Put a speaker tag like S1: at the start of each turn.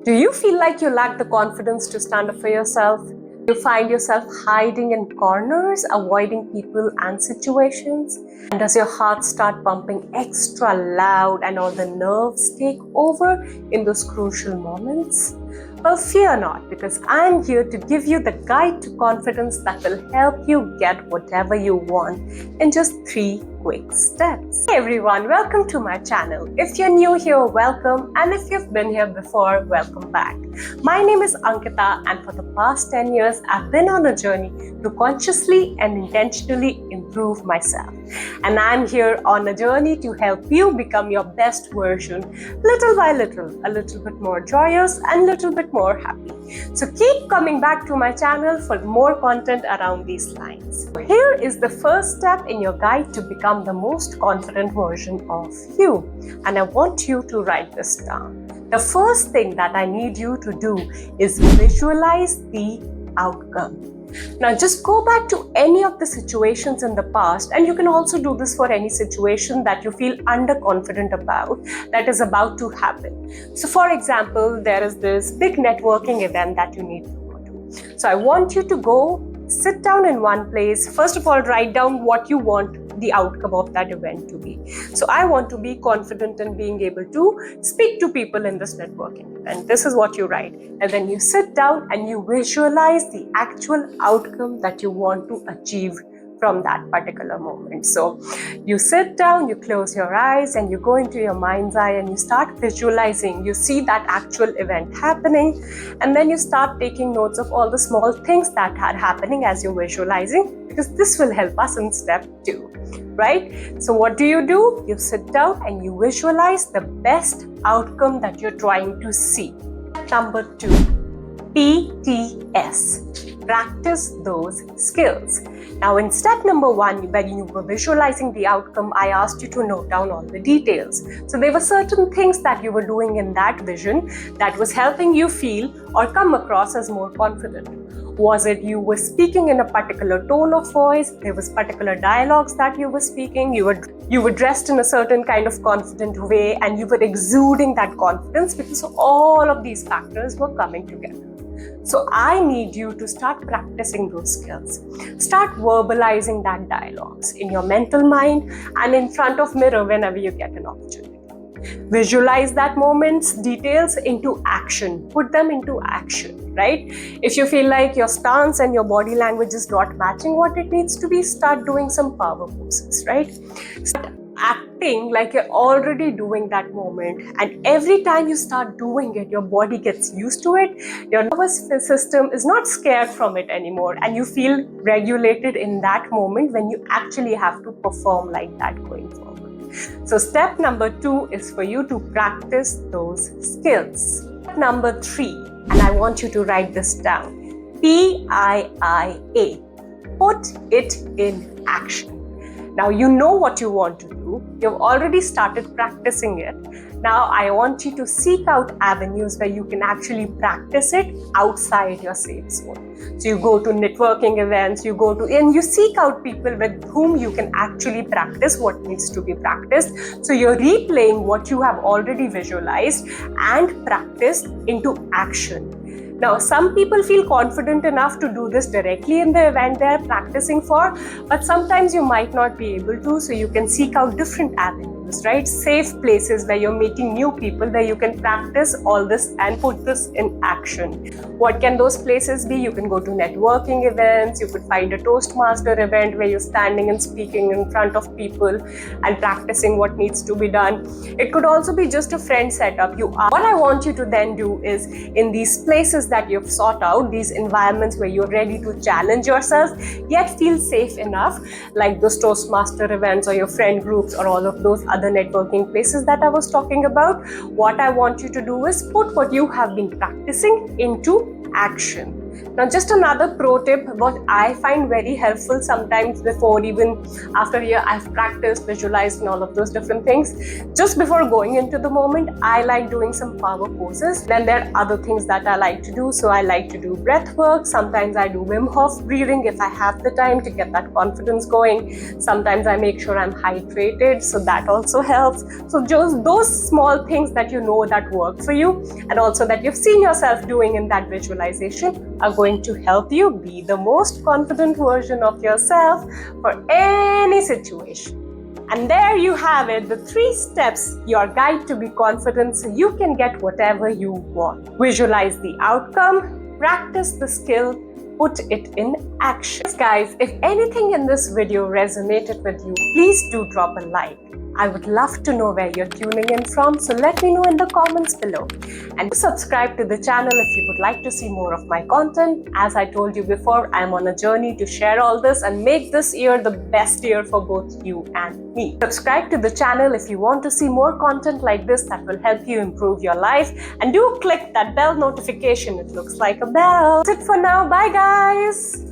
S1: Do you feel like you lack the confidence to stand up for yourself? You find yourself hiding in corners, avoiding people and situations? And does your heart start pumping extra loud and all the nerves take over in those crucial moments? Well, fear not, because I'm here to give you the guide to confidence that will help you get whatever you want in just 3 quick steps. Hey everyone, welcome to my channel. If you're new here, welcome, and if you've been here before, welcome back. My name is Ankita, and for the past 10 years, I've been on a journey to consciously and intentionally improve myself. And I'm here on a journey to help you become your best version, little by little, a little bit more joyous and a little bit more happy. So keep coming back to my channel for more content around these lines. Here is the first step in your guide to become the most confident version of you. And I want you to write this down. The first thing that I need you to do is visualize the outcome. Now just go back to any of the situations in the past, and you can also do this for any situation that you feel underconfident about that is about to happen. So for example, there is this big networking event that you need to go to. So I want you to go sit down in one place. First of all, write down what you want the outcome of that event to be. So I want to be confident in being able to speak to people in this networking event. This is what you write. And then you sit down and you visualize the actual outcome that you want to achieve from that particular moment. So you sit down, you close your eyes, and you go into your mind's eye and you start visualizing. You see that actual event happening, and then you start taking notes of all the small things that are happening as you're visualizing, because this will help us in step 2, right? So what do? You sit down and you visualize the best outcome that you're trying to see. Number 2, PTS. Practice those skills. Now in step number 1, when you were visualizing the outcome, I asked you to note down all the details. So there were certain things that you were doing in that vision that was helping you feel or come across as more confident. Was it you were speaking in a particular tone of voice? There was particular dialogues that you were speaking. You were dressed in a certain kind of confident way, and you were exuding that confidence because all of these factors were coming together. So I need you to start practicing those skills. Start verbalizing that dialogues in your mental mind and in front of mirror whenever you get an opportunity. Visualize that moment's details into action. Put them into action, right? If you feel like your stance and your body language is not matching what it needs to be, start doing some power poses, right? Start acting like you're already doing that moment, and every time you start doing it, your body gets used to it. Your nervous system is not scared from it anymore, and you feel regulated in that moment when you actually have to perform like that going forward. So step number 2 is for you to practice those skills. Step number 3, and I want you to write this down, PIIA. Put it in action. Now you know what you want to do. You've already started practicing it. Now I want you to seek out avenues where you can actually practice it outside your safe zone. So you go to networking events, and you seek out people with whom you can actually practice what needs to be practiced. So you're replaying what you have already visualized and practiced into action. Now, some people feel confident enough to do this directly in the event they're practicing for, but sometimes you might not be able to, so you can seek out different avenues, right? Safe places where you're meeting new people, where you can practice all this and put this in action. What can those places be? You can go to networking events, you could find a Toastmaster event where you're standing and speaking in front of people and practicing what needs to be done. It could also be just a friend setup. What I want you to then do is, in these places that you've sought out, these environments where you're ready to challenge yourself yet feel safe enough, like those Toastmaster events or your friend groups or all of those other networking places that I was talking about, what I want you to do is put what you have been practicing into action. Now, just another pro tip, what I find very helpful sometimes before, even after a year I've practiced, visualized and all of those different things, just before going into the moment, I like doing some power poses. Then there are other things that I like to do. So I like to do breath work. Sometimes I do Wim Hof breathing if I have the time to get that confidence going. Sometimes I make sure I'm hydrated, so that also helps. So just those small things that you know that work for you, and also that you've seen yourself doing in that visualization, are going to help you be the most confident version of yourself for any situation. And there you have it, the 3 steps, your guide to be confident so you can get whatever you want. Visualize the outcome, practice the skill, put it in action. Guys, if anything in this video resonated with you, please do drop a like. I would love to know where you're tuning in from, so let me know in the comments below. And subscribe to the channel if you would like to see more of my content. As I told you before, I'm on a journey to share all this and make this year the best year for both you and me. Subscribe to the channel if you want to see more content like this that will help you improve your life. And do click that bell notification. It looks like a bell. That's it for now. Bye guys.